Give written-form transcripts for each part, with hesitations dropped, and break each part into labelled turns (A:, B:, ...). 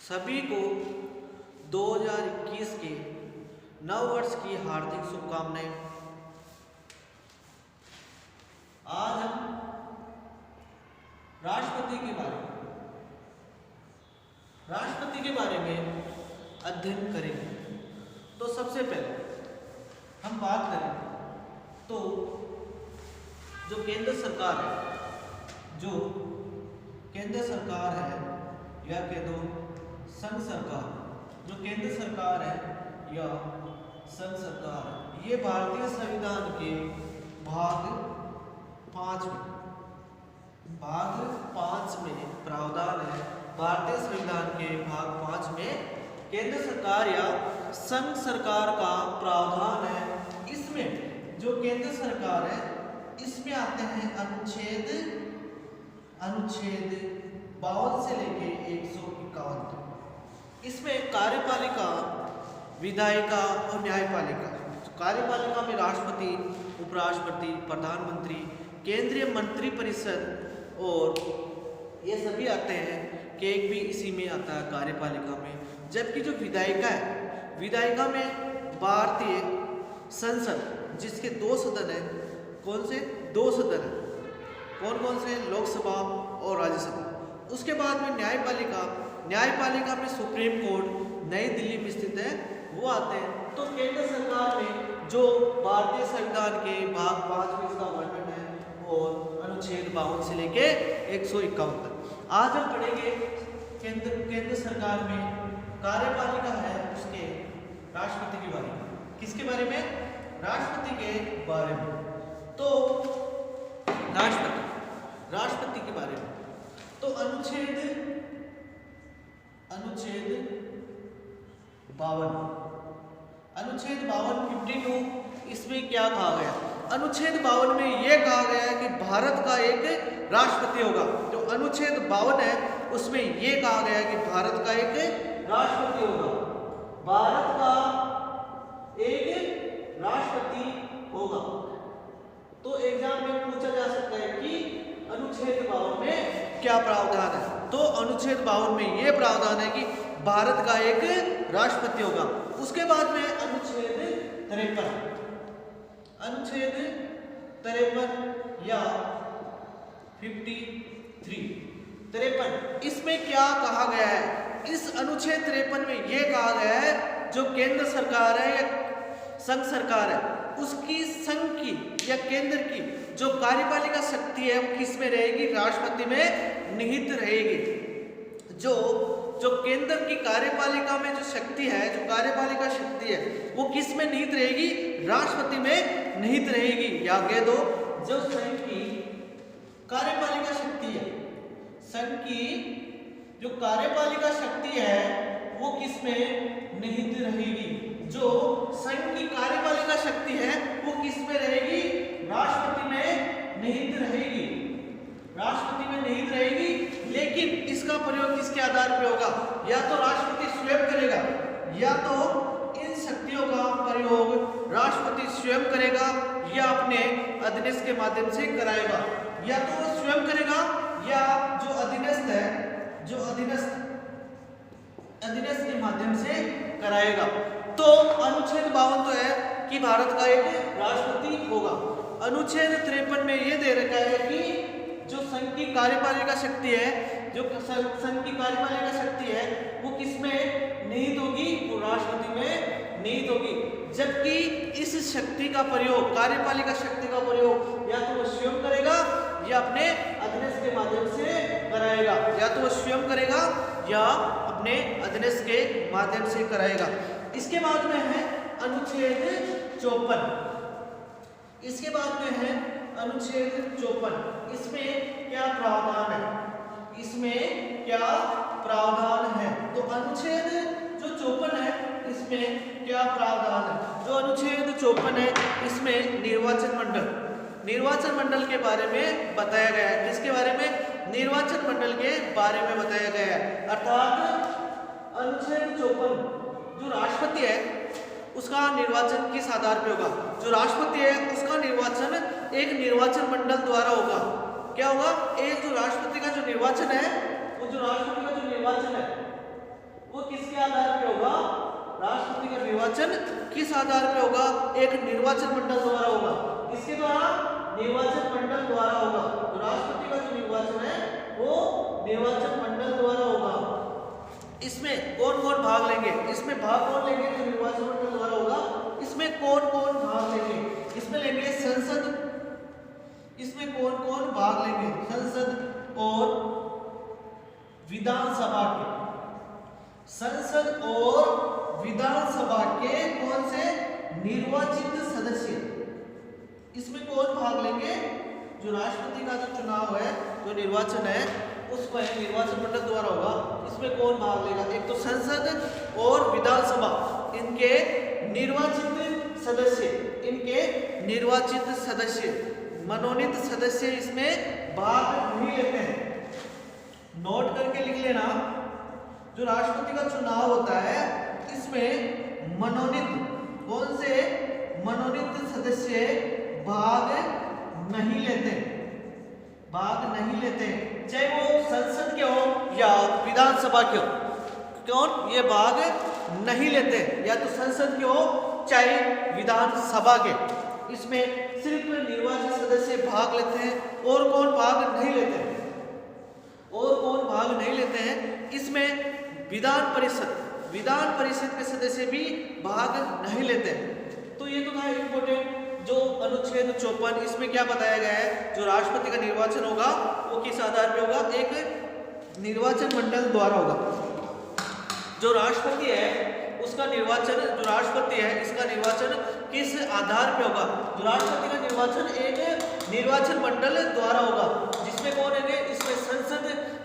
A: सभी को 2021 के नव वर्ष की हार्दिक शुभकामनाएं। आज हम राष्ट्रपति के बारे में अध्ययन करेंगे। तो सबसे पहले हम बात करें तो जो केंद्र सरकार है या कह दो संघ सरकार, जो केंद्र सरकार है या संघ सरकार है, ये भारतीय संविधान के भाग 5 में प्रावधान है। भारतीय संविधान के भाग 5 में केंद्र सरकार या संघ सरकार का प्रावधान है। इसमें जो केंद्र सरकार है इसमें आते हैं अनुच्छेद 52 से लेके 151 तक। इसमें कार्यपालिका, विधायिका और न्यायपालिका। कार्यपालिका में राष्ट्रपति, उपराष्ट्रपति, प्रधानमंत्री, केंद्रीय मंत्रिपरिषद और ये सभी आते हैं। केक भी इसी में आता है कार्यपालिका में। जबकि जो विधायिका है, विधायिका में भारतीय संसद जिसके 2 सदन हैं। कौन से 2 सदन हैं? कौन से? लोकसभा और राज्यसभा। उसके बाद में न्यायपालिका में सुप्रीम कोर्ट नई दिल्ली में स्थित है, वो आते हैं। तो केंद्र सरकार में जो भारतीय संविधान के भाग 5 में इसका वर्णन है और अनुच्छेद 52 से लेके 151 तक। आज हम पढ़ेंगे केंद्र सरकार में कार्यपालिका है उसके राष्ट्रपति के बारे में। किसके बारे में? राष्ट्रपति के बारे में। तो राष्ट्रपति के बारे में तो अनुच्छेद 52 इसमें क्या कहा गया? अनुच्छेद 52 में यह कहा गया है कि भारत का एक राष्ट्रपति होगा। जो अनुच्छेद 52 है उसमें यह कहा गया है कि भारत का एक राष्ट्रपति होगा। भारत का एक राष्ट्रपति होगा। तो एग्जाम में पूछा जा सकता है कि अनुच्छेद 52 में क्या प्रावधान है? तो अनुच्छेद 52 में यह प्रावधान है कि भारत का एक राष्ट्रपति होगा। उसके बाद में अनुच्छेद 53 या 53 इसमें क्या कहा गया है? इस अनुच्छेद 53 में यह कहा गया है जो केंद्र सरकार है या संघ सरकार है उसकी संघ की या केंद्र की जो कार्यपालिका शक्ति है वो किस में रहेगी? राष्ट्रपति में निहित रहेगी। जो केंद्र की कार्यपालिका में जो शक्ति है, जो कार्यपालिका शक्ति है वो किस में निहित रहेगी? राष्ट्रपति में निहित रहेगी। या कह दो जो संघ की कार्यपालिका शक्ति है, संघ की जो कार्यपालिका शक्ति है वो किस में निहित रहेगी? जो संघ की कार्यपालिका शक्ति है वो किस में रहेगी? राष्ट्रपति में निहित रहेगी। राष्ट्रपति में निहित रहेगी। लेकिन इसका प्रयोग किसके आधार पर होगा? या तो राष्ट्रपति स्वयं करेगा या तो इन शक्तियों का प्रयोग राष्ट्रपति स्वयं करेगा या अपने अधीनस्थ के माध्यम से कराएगा। या तो वो स्वयं करेगा या जो अधीनस्थ है, जो अधीनस्थ के माध्यम से कराएगा। तो अनुच्छेद 52 तो है कि भारत का एक राष्ट्रपति होगा। अनुच्छेद 53 में यह दे रखा है कि जो संघ की कार्यपालिका शक्ति है, जो संघ की कार्यपालिका शक्ति है वो किसमें निहित होगी? वो राष्ट्रपति में निहित होगी। जबकि इस शक्ति का प्रयोग, कार्यपालिका शक्ति का प्रयोग या तो वो स्वयं करेगा या अपने अधीनस्थ के माध्यम से कराएगा। या तो वो स्वयं करेगा या अपने अधीनस्थ के माध्यम से कराएगा। इसके बाद में है अनुच्छेद 54। इसके बाद में है अनुच्छेद 54। इसमें क्या प्रावधान है? इसमें क्या प्रावधान है? तो अनुच्छेद जो 54 है इसमें क्या प्रावधान है? जो अनुच्छेद 54 है इसमें निर्वाचन मंडल के बारे में बताया गया है। किसके बारे में? निर्वाचन मंडल के बारे में बताया गया है। अर्थात अनुच्छेद 54 जो राष्ट्रपति है उसका निर्वाचन किस आधार पे होगा? जो राष्ट्रपति है उसका निर्वाचन एक निर्वाचन मंडल द्वारा होगा। क्या होगा? एक जो राष्ट्रपति का जो निर्वाचन है, वो जो राष्ट्रपति का जो निर्वाचन है किसके आधार पे होगा? राष्ट्रपति का निर्वाचन किस आधार पे होगा? एक निर्वाचन मंडल द्वारा होगा। किसके द्वारा? निर्वाचन मंडल द्वारा होगा। तो राष्ट्रपति का जो निर्वाचन है वो निर्वाचन मंडल द्वारा होगा। इसमें कौन कौन भाग लेंगे? इसमें भाग कौन लेंगे? जो निर्वाचन मंडल द्वारा होगा इसमें कौन कौन भाग लेंगे? इसमें लेंगे संसद। इसमें कौन कौन भाग लेंगे? संसद और विधानसभा के। संसद और विधानसभा के कौन से? निर्वाचित सदस्य। इसमें कौन भाग लेंगे? जो राष्ट्रपति का जो चुनाव है, जो निर्वाचन है, उसमें निर्वाचन मंडल द्वारा होगा। इसमें कौन भाग लेगा? एक तो संसद और विधानसभा, इनके निर्वाचित सदस्य, इनके निर्वाचित सदस्य, मनोनीत सदस्य इसमें भाग नहीं लेते हैं। नोट करके लिख लेना, जो राष्ट्रपति का चुनाव होता है इसमें मनोनीत, कौन से? मनोनीत सदस्य भाग नहीं लेते, भाग नहीं लेते, चाहे वो संसद के हो या विधानसभा के हो। कौन? ये भाग नहीं लेते, या तो संसद के हो चाहे विधानसभा के। इसमें सिर्फ निर्वाचित सदस्य भाग लेते हैं। और कौन भाग नहीं लेते हैं? और कौन भाग नहीं लेते हैं? इसमें विधान परिषद के सदस्य भी भाग नहीं लेते हैं। तो ये तो था इंपोर्टेंट जो अनुच्छेद 54, इसमें क्या बताया गया है? जो राष्ट्रपति का निर्वाचन होगा वो किस आधार पे होगा? एक निर्वाचन मंडल द्वारा होगा। जो राष्ट्रपति है उसका निर्वाचन, जो राष्ट्रपति है इसका निर्वाचन किस आधार पे होगा? जो राष्ट्रपति का निर्वाचन एक निर्वाचन मंडल द्वारा होगा, जिसमें कौन है? इसमें संसद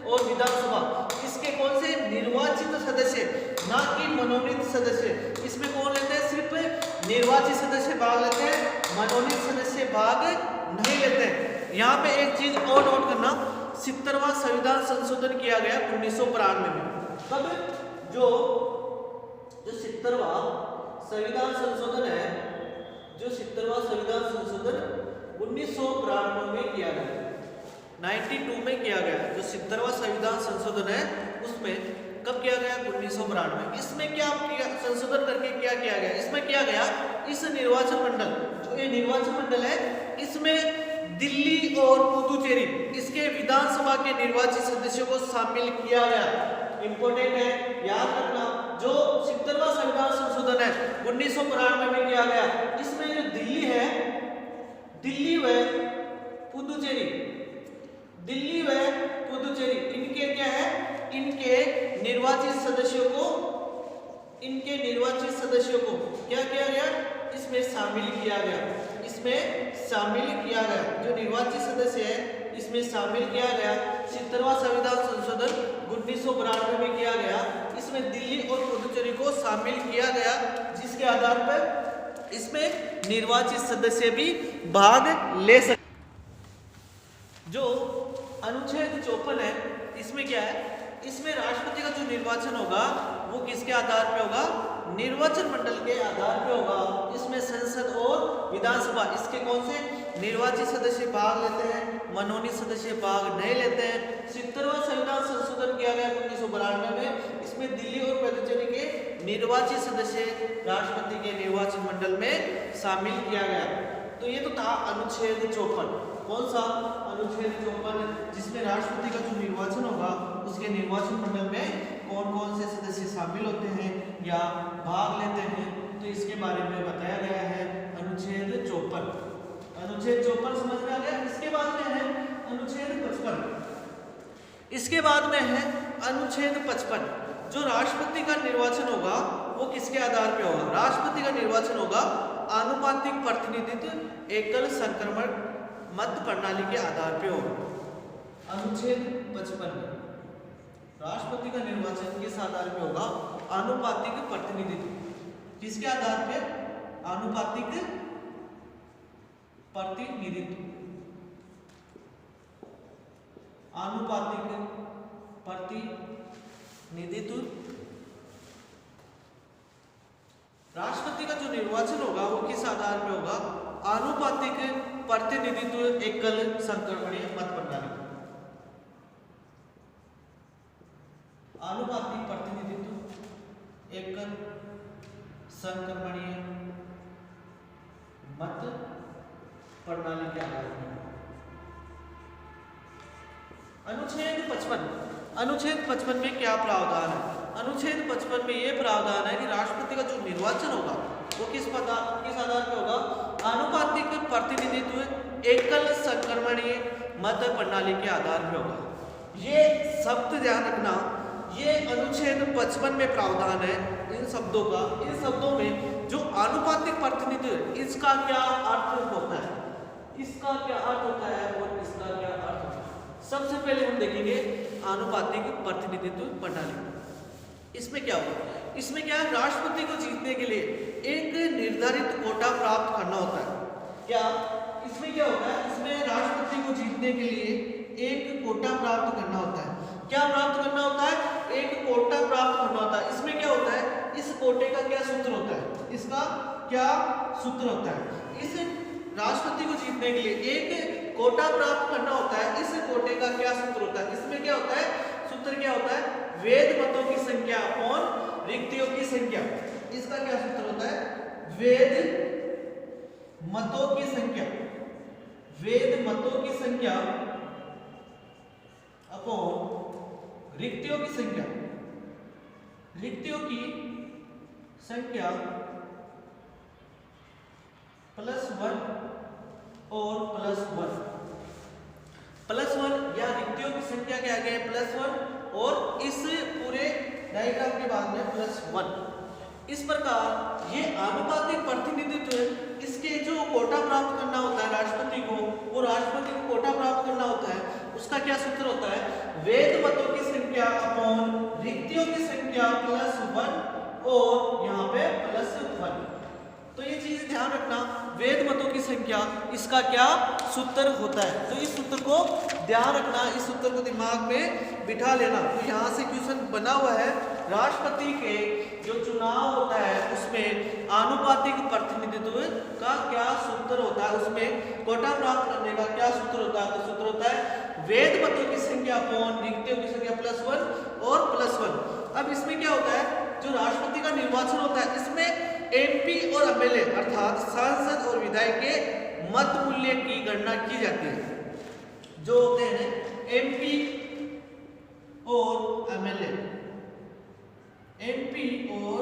A: और विधानसभा, इसके कौन से? निर्वाचित सदस्य, ना कि मनोनीत सदस्य। इसमें कौन लेते हैं? सिर्फ निर्वाचित सदस्य भाग लेते हैं, मनोनीत सदस्य भाग नहीं लेते हैं। यहाँ पे एक चीज और नोट करना, 70वां संविधान संशोधन किया गया 1992 में। कब? जो 70वां संविधान संशोधन है, जो 70वां संविधान संशोधन 1992 में किया गया, 92 में किया गया। जो 70वां संविधान संशोधन है उसमें कब किया गया? 1992। इसमें क्या किया? संशोधन करके क्या किया गया? इसमें किया गया, इस निर्वाचन मंडल, जो ये निर्वाचन मंडल है, इसमें दिल्ली और पुदुचेरी, इसके विधानसभा के निर्वाचित सदस्यों को शामिल किया गया। इंपोर्टेंट है, याद रखना। जो 70वां संविधान संशोधन है 1992 में किया गया, इसमें जो दिल्ली है, दिल्ली व पुदुचेरी, दिल्ली व पुदुचेरी, इनके क्या है? इनके निर्वाचित सदस्यों को, इनके निर्वाचित सदस्यों को क्या किया गया? इसमें शामिल किया गया, इसमें शामिल किया गया। जो निर्वाचित सदस्य है इसमें शामिल किया गया। 70वां संविधान संशोधन 1992 में किया गया, इसमें दिल्ली और पुदुचेरी को शामिल किया गया, जिसके आधार पर इसमें निर्वाचित सदस्य भी भाग ले सकते। जो अनुच्छेद 54 है इसमें क्या है? इसमें राष्ट्रपति का जो निर्वाचन होगा वो किसके आधार पे होगा? निर्वाचन मंडल के आधार पे होगा। इसमें संसद और विधानसभा, इसके कौन से? निर्वाचित सदस्य भाग लेते हैं, मनोनीत सदस्य भाग नहीं लेते हैं। 70वां संविधान संशोधन किया गया 1992 में, इसमें दिल्ली और पुदुचेरी के निर्वाचित सदस्य राष्ट्रपति के निर्वाचन मंडल में शामिल किया गया। तो ये तो था अनुच्छेद 54। कौन सा? अनुच्छेद 54, जिसमें राष्ट्रपति का जो निर्वाचन होगा उसके निर्वाचन मंडल में कौन कौन से सदस्य शामिल होते हैं या भाग लेते हैं, तो इसके बारे में बताया गया है अनुच्छेद 54। अनुच्छेद 54 समझ में आ गया। इसके बाद में है अनुच्छेद 55। इसके बाद में है अनुच्छेद 55। जो राष्ट्रपति का निर्वाचन होगा वो किसके आधार पे होगा? राष्ट्रपति का निर्वाचन होगा आनुपातिक प्रतिनिधित्व एकल संक्रमण मत प्रणाली के आधार पे होगा। अनुच्छेद 55 में राष्ट्रपति का निर्वाचन किस आधार पे होगा? आनुपातिक प्रतिनिधित्व। किसके आधार पे? आनुपातिक प्रतिनिधित्व। आनुपातिक प्रतिनिधित्व। राष्ट्रपति का जो निर्वाचन होगा वो किस आधार पे होगा? आनुपातिक प्रतिनिधित्व एकल संक्रमणीय मत प्रणाली। आनुपातिक प्रतिनिधित्व एकल संक्रमणीय मत प्रणाली के आधार पर। अनुच्छेद 55 में क्या प्रावधान है? अनुच्छेद 55 में यह प्रावधान है कि राष्ट्रपति का जो निर्वाचन होगा वो किस आधार पर होगा? आनुपातिक प्रतिनिधित्व एकल संक्रमणीय मत प्रणाली के आधार पर होगा। ये शब्द ध्यान रखना, ये अनुच्छेद 55 में प्रावधान है इन शब्दों का। इन शब्दों में जो आनुपातिक प्रतिनिधित्व, इसका क्या अर्थ होता है, इसका क्या अर्थ होता है और इसका क्या अर्थ होता है। सबसे पहले हम देखेंगे आनुपातिक प्रतिनिधित्व प्रणाली। इसमें क्या होगा? इसमें क्या है, राष्ट्रपति को जीतने के लिए एक निर्धारित कोटा प्राप्त करना होता है। क्या इसमें क्या होता है? इसमें राष्ट्रपति को जीतने के लिए एक कोटा प्राप्त करना होता है। क्या प्राप्त करना होता है? एक कोटा प्राप्त करना होता है। इसमें क्या होता है? इस कोटे का क्या सूत्र होता है? इसका क्या सूत्र होता है? इस राष्ट्रपति को जीतने के लिए एक कोटा प्राप्त करना होता है। इस कोटे का क्या सूत्र होता है? इसमें क्या होता है? सूत्र क्या होता है? वैध मतों की संख्या अपॉन रिक्तियों की संख्या। इसका क्या सूत्र होता है? वैध मतों की संख्या, वैध मतों की संख्या अपॉन रिक्तियों की संख्या, रिक्तियों की संख्या +1 और +1 या रिक्तियों की संख्या के आगे है +1 और इस पूरे डायग्राम के बाद में +1। इस प्रकार ये आनुपातिक प्रतिनिधित्व, इसके जो कोटा प्राप्त करना होता है राष्ट्रपति को, वो राष्ट्रपति को कोटा प्राप्त करना होता है, उसका क्या सूत्र होता है? वैध मतों की संख्या अपॉन रिक्तियों की संख्या +1 और यहाँ पे +1। तो ये चीज ध्यान रखना, वैध मतों की संख्या, इसका क्या सूत्र होता है। तो इस सूत्र को ध्यान रखना, इस सूत्र को दिमाग में बिठा लेना। तो यहाँ से क्वेश्चन बना हुआ है, राष्ट्रपति के जो चुनाव होता है उसमें आनुपातिक प्रतिनिधित्व का क्या सूत्र होता है, उसमें कोटा प्राप्त करने का क्या सूत्र होता है? तो सूत्र होता है वैध मतों की संख्या अपॉन रिक्तियों की संख्या +1 और +1। अब इसमें क्या होता है? जो राष्ट्रपति का निर्वाचन होता है, इसमें एमपी और एमएलए अर्थात सांसद और विधायक के मत मूल्य की गणना की जाती है। जो होते हैं एमपी और एमएलए, एमपी और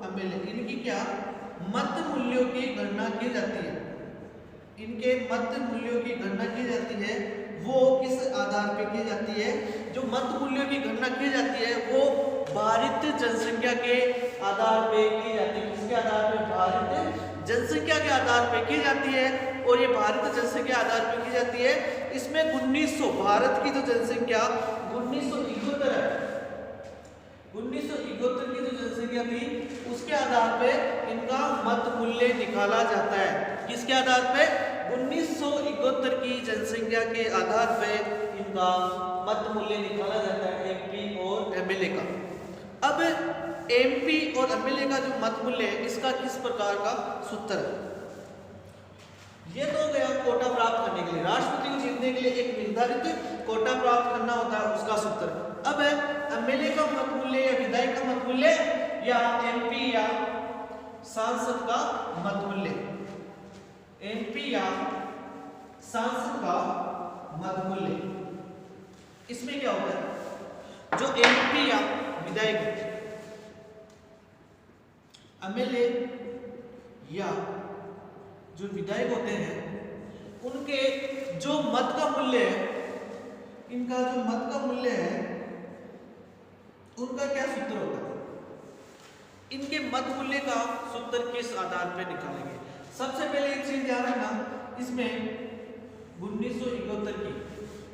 A: एमएलए, इनकी क्या मत मूल्यों की गणना की जाती है। इनके मत मूल्यों की गणना की जाती है, वो किस आधार पे की जाती है? जो मत मूल्यों की गणना की जाती है वो भारित जनसंख्या के आधार पे की जाती है। किसके आधार पे? भारित जनसंख्या के आधार पे की जाती है। और ये भारत जनसंख्या आधार पे की जाती है। इसमें 1900 भारत की जो जनसंख्या 1971 है, 1971 की जो जनसंख्या थी उसके आधार पे इनका मत मूल्य निकाला जाता है। किसके आधार पे? 1971 की जनसंख्या के आधार पे इनका मत मूल्य निकाला जाता है एमपी और एमएलए का। अब एमपी और एमएलए का जो मत मूल्य है, इसका किस प्रकार का सूत्र है? ये तो गया कोटा प्राप्त करने के लिए, राष्ट्रपति को जीतने के लिए एक निर्धारित कोटा प्राप्त करना होता है, उसका सूत्र। अब एमएलए का मत मूल्य या विधायक का मत मूल्य या एमपी या सांसद का मत मूल्य, एमपी या सांसद का मत मूल्य, इसमें क्या होता है? जो एमपी या विधायक, एमएलए या जो विधायक होते हैं, उनके जो मत का मूल्य है, इनका जो मत का मूल्य है उनका क्या सूत्र होता है? इनके मत मूल्य का सूत्र किस आधार पर निकालेंगे? सबसे पहले एक चीज ध्यान रखना, इसमें 1971 की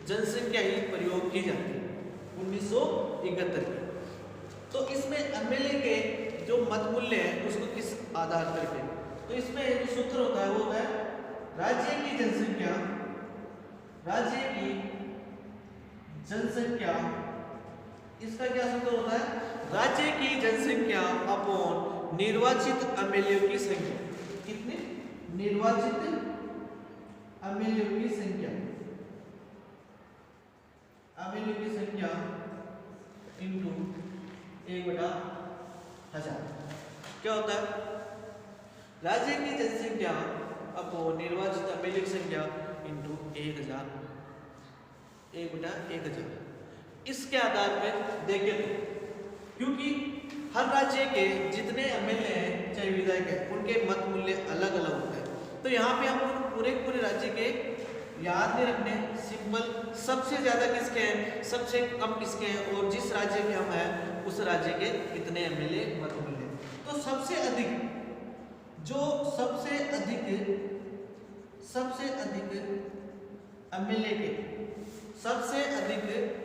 A: जनसंख्या ही प्रयोग की जाती है, 1971 की। तो इसमें एमएलए के जो मत मूल्य है उसको किस आधार पर पे? तो इसमें जो सूत्र होता है वो है राज्य की जनसंख्या, राज्य की जनसंख्या, इसका क्या सूत्र होता है? राज्य की जनसंख्या अपॉन निर्वाचित एमएलए की संख्या। कितने? निर्वाचित एमएलए की संख्या, एमएलए की संख्या इनटू 1/100। हजार। क्या होता है? राज्य की जनसंख्या अपॉन निर्वाचित एमएलए की संख्या इंटू 1000, 1/1000। इसके आधार पर देखें तो क्योंकि हर राज्य के जितने एमएलए हैं चाहे विधायक है उनके मत मूल्य अलग अलग होते हैं। तो यहाँ पे हम पूरे राज्य के याद नहीं रखने, सिंपल सबसे ज्यादा किसके हैं, सबसे कम किसके हैं, और जिस राज्य के हम हैं उस राज्य के कितने एमएलए मत मूल्य। तो सबसे अधिक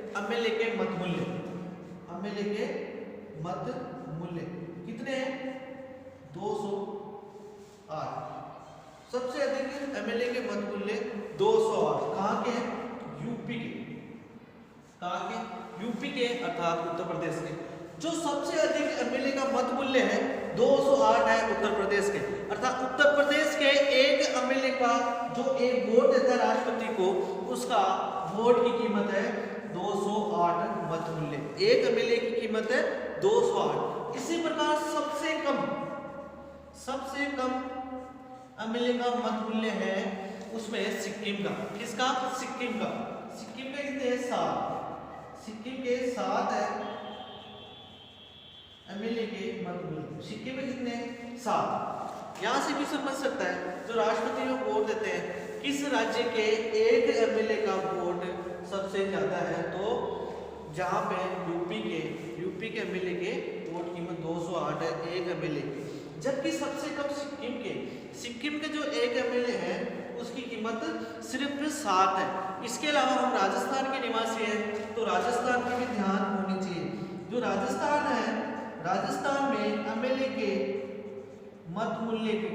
A: एमएलए के मत मूल्य कितने हैं? 208। सबसे अधिक एमएलए के मत मूल्य 208 कहाँ के हैं? यूपी के। कहाँ के? यूपी के अर्थात उत्तर प्रदेश के। जो सबसे अधिक एमएलए का मत मूल्य है 208 है उत्तर प्रदेश के, अर्थात उत्तर प्रदेश के एक एमएलए का जो एक वोट देता है राष्ट्रपति को, उसका वोट की कीमत है 208 मत मूल्य। एक एमएलए की कीमत है 208। इसी प्रकार सबसे कम एमएलए का मत मूल्य है उसमें सिक्किम का। किसका? सिक्किम का कितने हैं? 7। सिक्किम के 7 है एमएलए के मत मूल्य। सिक्किम में कितने? 7। यहाँ से भी समझ सकता है जो राष्ट्रपति को वोट देते हैं किस राज्य के एक एमएलए का वोट सबसे ज्यादा है, तो जहाँ पे यूपी के एमएलए के वोट कीमत 208 है एक एमएलए की, जबकि सबसे कम सिक्किम के जो एक एमएलए है उसकी कीमत सिर्फ 7 है। इसके अलावा हम राजस्थान के निवासी हैं तो राजस्थान की भी ध्यान होनी चाहिए। जो राजस्थान है, राजस्थान में एमएलए के मत मूल्य की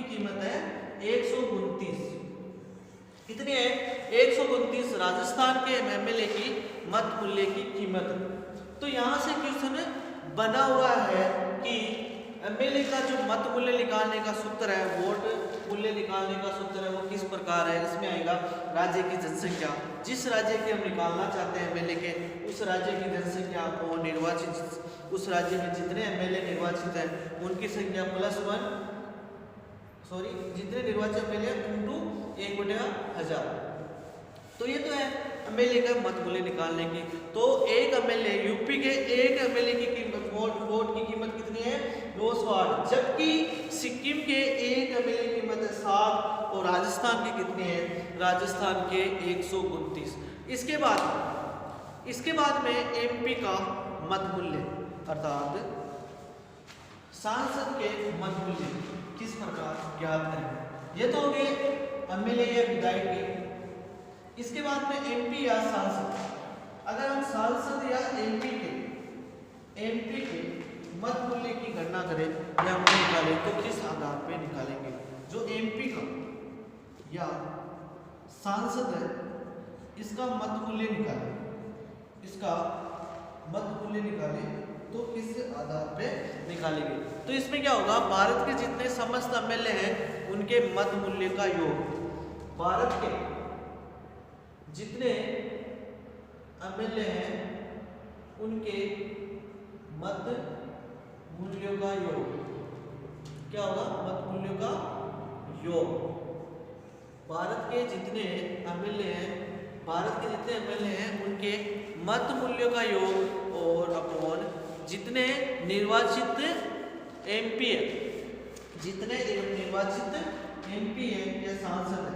A: कीमत है 129। कितनी है? 129 राजस्थान के एमएलए की मत मूल्य की कीमत। तो यहाँ से क्वेश्चन बना हुआ है कि एमएलए का जो मत मूल्य निकालने का सूत्र है, वोट मूल्य निकालने का सूत्र है, वो किस प्रकार है? इसमें आएगा राज्य की जनसंख्या। जिस राज्य की हम निकालना चाहते हैं एमएलए के, उस राज्य की जनसंख्या को निर्वाचित, उस राज्य में जितने एमएलए निर्वाचित हैं उनकी संख्या जितने निर्वाचित एमएलए इंटू 1/1000। तो ये तो है एमएलए का मत मूल्य निकालने की। तो एक एमएलए यूपी के एक एमएलए की कीमत वोट की कीमत कितनी है? 208, जबकि सिक्किम के एक एमएलए की कीमत है 7 और राजस्थान की कितनी है? राजस्थान के 129। इसके बाद में एमपी का मत मूल्य अर्थात सांसद के मत मूल्य किस प्रकार ज्ञात करेंगे? ये तो हो गए एमएलए या विधायक के। इसके बाद में एमपी या सांसद, अगर हम सांसद या एमपी के मत मूल्य की गणना करें या हम निकालें तो किस आधार पे निकालेंगे? जो एमपी का या सांसद है इसका मत मूल्य निकालें तो किस आधार पे निकालेंगे? तो इसमें क्या होगा? भारत के जितने समस्त एमएलए हैं उनके मत मूल्य का योग, भारत के जितने एमएलए हैं उनके मत मूल्यों का योग। क्या होगा? मत मूल्यों का योग। भारत के जितने एमएलए हैं उनके मत मूल्यों का योग और अपॉन जितने निर्वाचित एमपी है, जितने निर्वाचित एमपी है या सांसद है,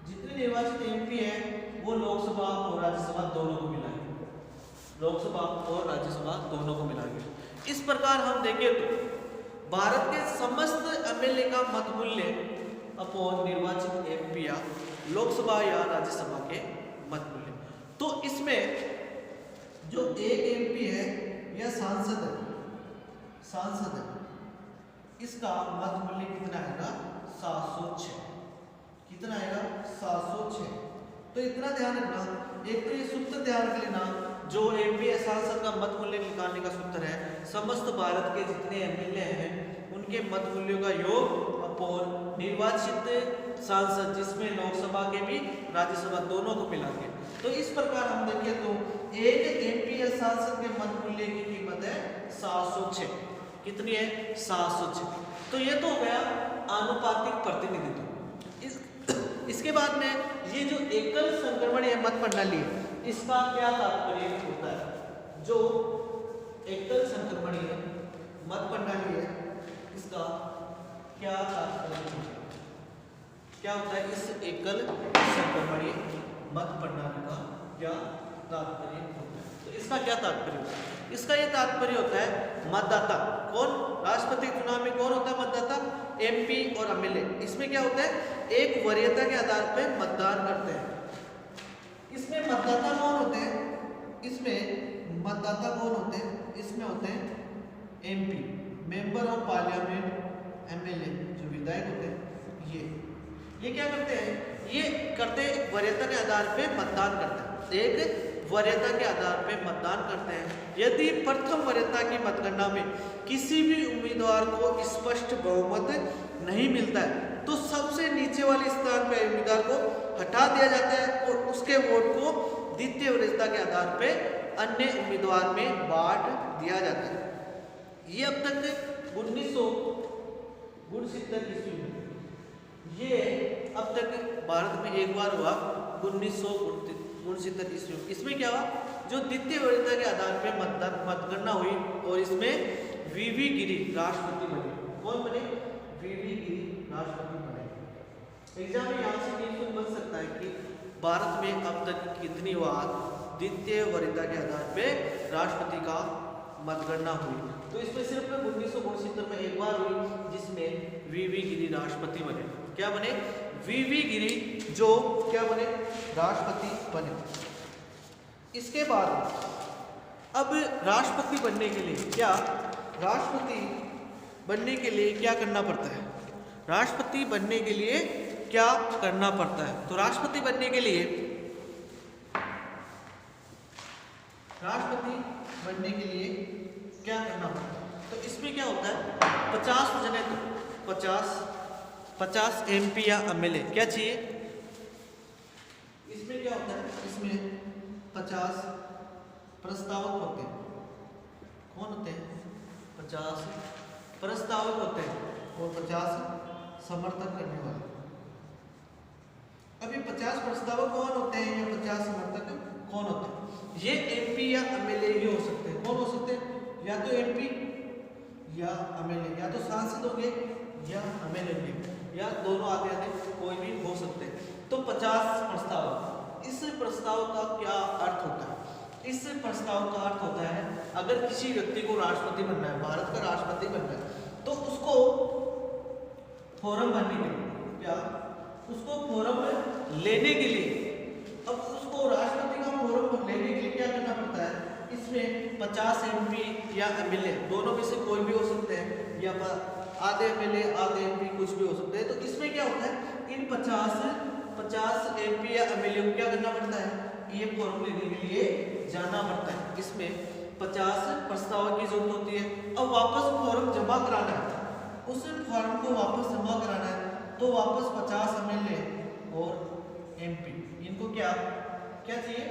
A: जितने निर्वाचित एमपी है वो लोकसभा और राज्यसभा दोनों को मिलाएंगे। इस प्रकार हम देखें तो भारत के समस्त एमएलए का मत मूल्य अपॉन निर्वाचित एमपी या लोकसभा या राज्यसभा के मत मूल्य। तो इसमें जो एक एमपी है या सांसद है इसका मत मूल्य कितना आएगा? 706। कितना आएगा? 706। तो इतना ध्यान रखना, एक तो ये सूत्र ध्यान रख लेना, जो एमपी या सांसद का मत मूल्य निकालने का सूत्र है समस्त भारत के जितने एमएलए हैं उनके मत मूल्यों का योग अपॉन निर्वाचित सांसद जिसमें लोकसभा के भी राज्यसभा दोनों को मिला के। तो इस प्रकार हम देखें तो एक एमपी या सांसद के मत मूल्य की कीमत है 706। कितनी है? 706। तो ये तो हो गया आनुपातिक प्रतिनिधित्व। इसके बाद में ये जो एकल संक्रमणीय मत प्रणाली है, इसका क्या तात्पर्य होता है? जो एकल संक्रमणीय मत प्रणाली है, इसका क्या तात्पर्य होता है? क्या होता है इस एकल संक्रमणीय मत प्रणाली का क्या तात्पर्य होता है? तो इसका क्या तात्पर्य होता है? इसका ये तात्पर्य होता है मतदाता कौन, राष्ट्रपति चुनाव में कौन होता है मतदाता? एमपी और एमएलए। इसमें क्या होता है? एक वरीयता के आधार पर मतदान करते हैं। इसमें मतदाता कौन होते हैं? इसमें मतदाता कौन होते हैं? इसमें होते हैं MP, member of parliament, MLA जो विधायक होते हैं। ये क्या करते हैं? ये करते वरीयता के आधार पे मतदान करते हैं। एक वरीयता के आधार पे मतदान करते हैं। यदि प्रथम वरीयता की मतगणना में किसी भी उम्मीदवार को स्पष्ट बहुमत नहीं मिलता है तो सबसे नीचे वाले स्थान पर उम्मीदवार को हटा दिया जाता है और उसके वोट को द्वितीय वरीयता के आधार पे अन्य उम्मीदवार में बांट दिया जाता है। ये अब तक 1969 ईस्वी में, ये अब तक भारत में एक बार हुआ 1969 ईस्वी में। इसमें क्या हुआ? जो द्वितीय वरीयता के आधार पे मतगणना हुई और इसमें वीवी गिरी राष्ट्रपति बने। कौन बने? वीवी गिरी राष्ट्रपति बने। एग्जाम में यहाँ से क्वेश्चन बन सकता है कि भारत में अब तक कितनी बार द्वितीय वरीयता के आधार पे राष्ट्रपति का मतगणना हुई? तो इसमें सिर्फ 1969 में एक बार हुई जिसमें वीवी गिरी राष्ट्रपति बने। क्या बने? वीवी गिरी जो क्या बने? राष्ट्रपति बने। इसके बाद अब राष्ट्रपति बनने के लिए क्या करना पड़ता है? राष्ट्रपति बनने के लिए क्या करना पड़ता है? तो राष्ट्रपति बनने के लिए क्या करना पड़ता है? तो इसमें क्या होता है? 50 एमपी या एमएलए क्या चाहिए? इसमें क्या होता है? इसमें 50 प्रस्तावक होते हैं। कौन होते हैं? 50 प्रस्तावक होते हैं और 50 समर्थन करने वाले। अब ये 50 प्रस्तावक कौन होते हैं या 50 समर्थक कौन होते हैं? ये एमपी या एमएलए ही हो सकते हैं। कौन हो सकते हैं? या तो एमपी या एमएलए, या तो सांसद होंगे या एमएलए होंगे, या दोनों आधे कोई भी हो सकते हैं। तो 50 प्रस्तावक। इस प्रस्ताव का क्या अर्थ होता है? इस प्रस्ताव का अर्थ होता है अगर किसी व्यक्ति को राष्ट्रपति बनना है, भारत का राष्ट्रपति बनना है, तो उसको फॉर्म भरने के लिए लेने के लिए, अब उसको राष्ट्रपति का फॉर्म लेने के लिए क्या करना पड़ता है? इसमें 50 एमपी या एमएलए दोनों में से कोई भी हो सकते हैं, या आधे एमएलए आधे एमपी कुछ भी हो सकते हैं। तो इसमें क्या होता है? इन 50 एमपी या एमएलए को क्या करना पड़ता है? ये फॉर्म लेने के लिए जाना पड़ता है। इसमें 50 प्रस्तावक की जरूरत होती है। अब वापस फॉर्म जमा कराना है, उस फॉर्म को वापस जमा कराना है, तो वापस 50 एमएलए और एमपी इनको क्या चाहिए?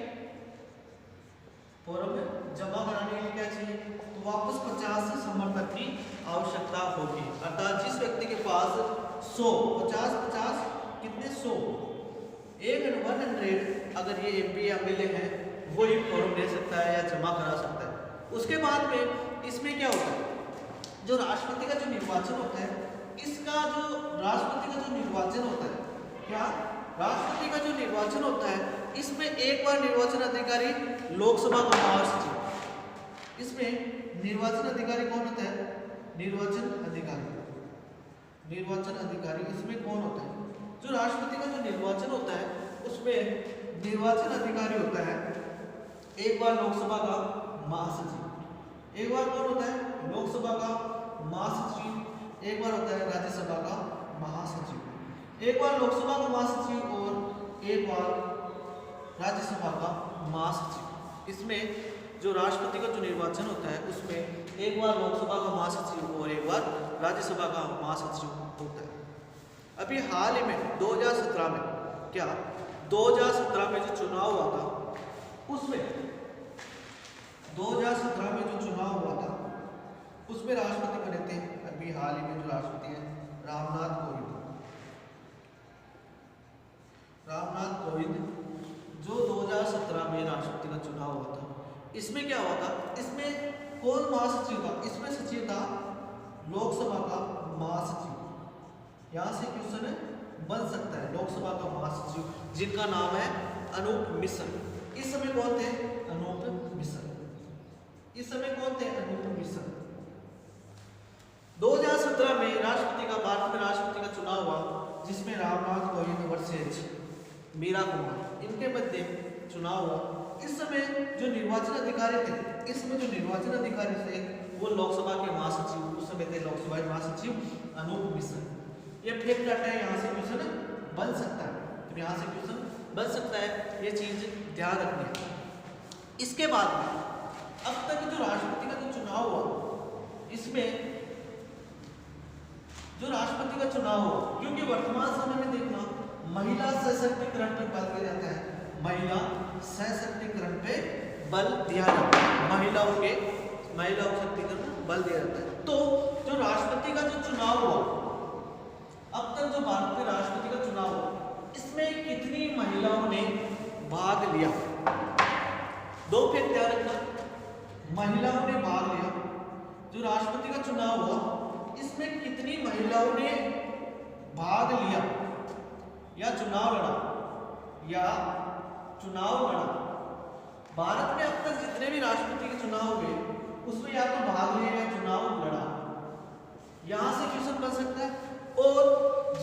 A: फॉर्म जमा कराने के लिए क्या चाहिए? तो वापस 50 समर्थक की आवश्यकता होगी। अर्थात जिस व्यक्ति के पास 50 कितने 100 अगर ये एमपी या एमएलए है वो ही फॉर्म ले सकता है या जमा करा सकता है। उसके बाद में इसमें क्या होता है? जो राष्ट्रपति का जो निर्वाचन होता है, इसका जो राष्ट्रपति का जो निर्वाचन होता है, क्या राष्ट्रपति का जो निर्वाचन होता है, इसमें एक बार निर्वाचन अधिकारी लोकसभा का महासचिव। इसमें निर्वाचन अधिकारी कौन होता है? निर्वाचन अधिकारी इसमें कौन होता है? जो राष्ट्रपति का जो निर्वाचन होता है उसमें निर्वाचन अधिकारी होता है एक बार लोकसभा का महासचिव, एक बार कौन होता है? लोकसभा का महासचिव, एक बार होता है राज्यसभा का महासचिव। एक बार लोकसभा का महासचिव और एक बार राज्यसभा का महासचिव। इसमें जो राष्ट्रपति का जो निर्वाचन होता है उसमें एक बार लोकसभा का महासचिव और एक बार राज्यसभा का महासचिव होता है। अभी हाल ही में 2017 में जो चुनाव हुआ था चुनाव हुआ था। इसमें क्या हुआ था, इसमें कौन महासचिव था, इसमें सचिव था लोकसभा का महासचिव। यहाँ से क्वेश्चन बन सकता है, लोकसभा का महासचिव जिनका नाम है अनूप मिश्र। इस समय कौन थे, अनूप मिश्र। इस समय कौन थे, अनूप मिश्र। 2017 में राष्ट्रपति का, भारत में राष्ट्रपति का चुनाव हुआ जिसमें रामनाथ कोविंद वर्सेज मीरा कुमार, इनके मध्य चुनाव हुआ। इस समय जो निर्वाचन अधिकारी थे, इसमें जो निर्वाचन अधिकारी थे वो लोकसभा के महासचिव, उस समय थे लोकसभा के महासचिव अनूप मिश्र। ये फेक डाटा है, यहाँ से क्वेश्चन बन सकता है, तो यहाँ से क्वेश्चन बन सकता है, ये चीज ध्यान रखनी है। इसके बाद में अब तक जो राष्ट्रपति का जो चुनाव हुआ, इसमें जो राष्ट्रपति का चुनाव हुआ, क्योंकि वर्तमान समय में देखना महिला सशक्तिकरण पर बल दिया जाता है, महिला सशक्तिकरण पे बल दिया जाता है, महिलाओं शक्तिकरण पर बल दिया जाता है। तो जो राष्ट्रपति का जो चुनाव हुआ, अब तक जो भारत के राष्ट्रपति का चुनाव हुआ, इसमें कितनी महिलाओं ने भाग लिया? दो फैक्ट ध्यान रखना, महिलाओं ने भाग लिया। जो राष्ट्रपति का चुनाव हुआ, इसमें कितनी महिलाओं ने भाग लिया या चुनाव लड़ा? भारत में अब तक जितने भी राष्ट्रपति के चुनाव हुए, उसमें या तो भाग लिया या चुनाव लड़ा। यहां से क्वेश्चन बन सकता है। और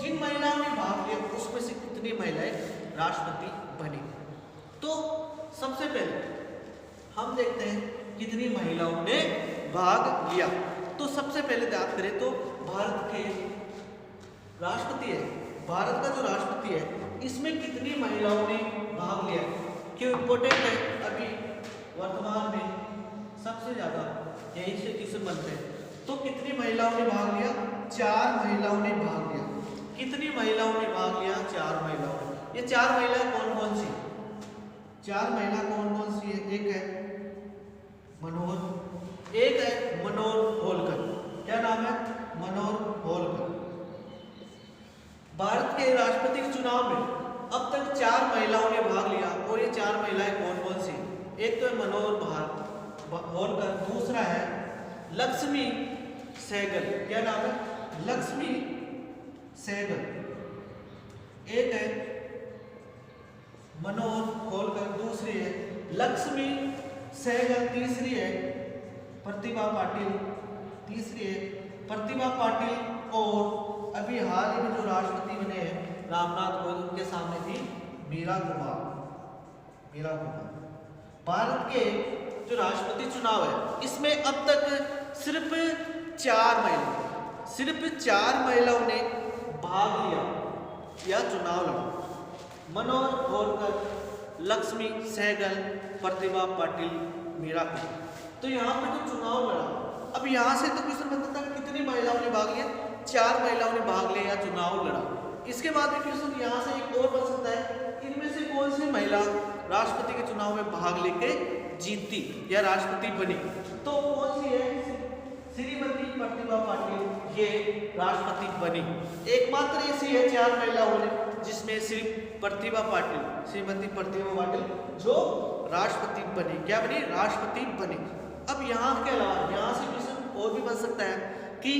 A: जिन महिलाओं ने भाग लिया, उसमें से कितनी महिलाएं राष्ट्रपति बनी? तो सबसे पहले हम देखते हैं कितनी महिलाओं ने भाग लिया। तो सबसे पहले बात करें तो भारत के राष्ट्रपति है, भारत का जो राष्ट्रपति है, इसमें कितनी महिलाओं ने भाग लिया? क्यों इंपॉर्टेंट है, अभी वर्तमान में सबसे ज्यादा यही से क्वेश्चन बनते हैं। तो कितनी महिलाओं ने भाग लिया? 4 महिलाओं ने भाग लिया। कितनी महिलाओं ने भाग लिया? 4 महिलाओं ने। ये 4 महिलाएं कौन कौन सी? 4 महिला कौन कौन सी है? एक है मनोहर होलकर। क्या नाम है? मनोहर होलकर। भारत के राष्ट्रपति के चुनाव में अब तक 4 महिलाओं ने भाग लिया, और ये 4 महिलाएं कौन कौन सी? एक तो है मनोहर होलकर, दूसरा है लक्ष्मी सहगल। क्या नाम है? लक्ष्मी सहगल। एक है मनोहर होलकर, दूसरी है लक्ष्मी सहगल, तीसरी है प्रतिभा पाटिल, और अभी हाल ही में जो राष्ट्रपति बने हैं रामनाथ कोविंद, उनके सामने थी मीरा कुमार। भारत के जो राष्ट्रपति चुनाव है, इसमें अब तक सिर्फ 4 महिलाओं ने भाग लिया या चुनाव लड़ा। मनोहर होलकर, लक्ष्मी सहगल, प्रतिभा पाटिल, मीरा कुमार। तो यहाँ पे जो चुनाव लड़ा, अब यहाँ से तो क्वेश्चन बनता था कितनी महिलाओं ने भाग लिया? 4 महिलाओं ने भाग लिया या चुनाव लड़ा। इसके बाद में क्वेश्चन यहाँ से एक और बन सकता है, इनमें से कौन सी महिला राष्ट्रपति के चुनाव में भाग लेके जीती या राष्ट्रपति बनी? तो कौन सी है? श्रीमती प्रतिभा पाटिल, ये राष्ट्रपति बनी। एकमात्र ऐसी है 4 महिलाओं ने जिसमें श्रीमती प्रतिभा पाटिल जो राष्ट्रपति बनी। क्या बनी? राष्ट्रपति बनी। अब यहाँ के अलावा यहाँ से क्वेश्चन और भी बन सकता है कि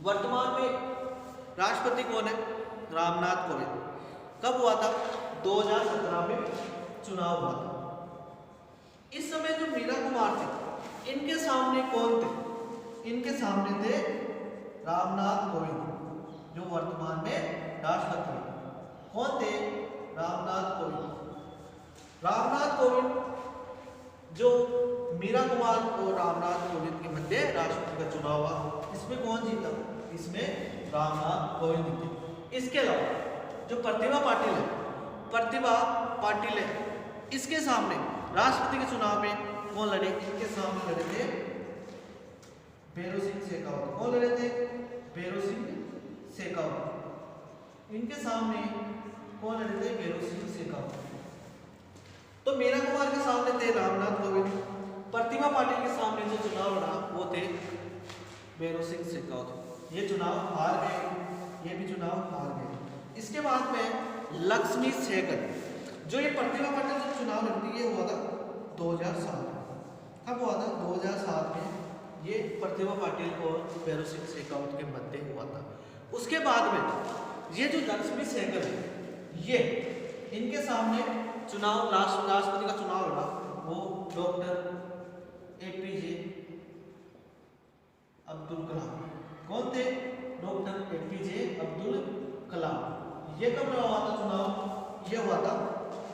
A: वर्तमान में राष्ट्रपति कौन है? रामनाथ कोविंद। कब हुआ था? 2017 में चुनाव हुआ था। इस समय जो मीरा कुमार थे, इनके सामने कौन थे? इनके सामने थे रामनाथ कोविंद, जो वर्तमान में राष्ट्रपति हैं। कौन थे? रामनाथ कोविंद जो मीरा कुमार और रामनाथ कोविंद के मध्य राष्ट्रपति का चुनाव हुआ, इसमें कौन जीता? इसमें रामनाथ कोविंद जीते। इसके अलावा जो प्रतिभा पाटिल है, इसके सामने राष्ट्रपति के चुनाव में कौन लड़े? इनके सामने लड़े थे भैरों सिंह शेखावत। कौन लड़े थे? भैरों सिंह शेखावत। इनके सामने कौन लड़े थे? भैरों सिंह शेखावत। तो मीरा कुमार के सामने थे रामनाथ कोविंद, प्रतिभा पाटिल के सामने जो चुनाव लड़ा वो थे भैरों सिंह शेखावत। ये चुनाव हार गए, ये भी चुनाव हार गए। इसके बाद में लक्ष्मी सहगल, जो ये प्रतिभा पाटिल जो चुनाव चुनाव लड़ती, ये हुआ था 2007 में। कब हुआ था? 2007 में ये प्रतिभा पाटिल और भैरव सिंह शेखावत के मध्य हुआ था। उसके बाद में ये जो लक्ष्मी सहगल है, ये इनके सामने चुनाव राष्ट्रपति का चुनाव लड़ा, वो डॉक्टर एपीजे अब्दुल कलाम। कौन थे? Doctor APJ Abdul Kalam. ये कब हुआ था चुनाव? ये हुआ था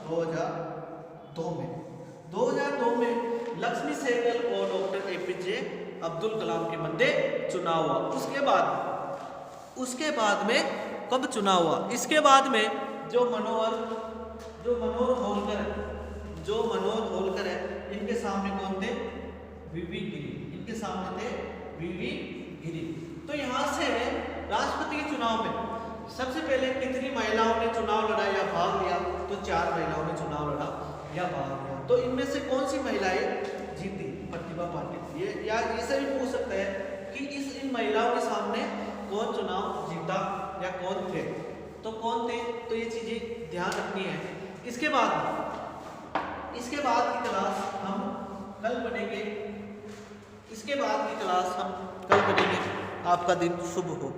A: 2002 में। 2002 में लक्ष्मी सहगल और डॉक्टर एपीजे अब्दुल कलाम के मध्य चुनाव हुआ। उसके बाद में कब चुनाव हुआ? इसके बाद में जो मनोहर होलकर है, इनके सामने कौन थे? वीवी गिरी। इनके सामने थे वीवी गिरी। तो यहाँ से राष्ट्रपति के चुनाव में सबसे पहले कितनी महिलाओं ने चुनाव लड़ा या भाग लिया? तो 4 महिलाओं ने चुनाव लड़ा या भाग लिया। तो इनमें से कौन सी महिलाएं जीती? प्रतिभा पाटिल। ये या इसे भी पूछ सकता है कि इन महिलाओं के सामने कौन चुनाव जीता या कौन थे? तो कौन थे? तो ये चीजें ध्यान रखनी है। इसके बाद की क्लास हम कल पढ़ेंगे। आपका दिन शुभ हो।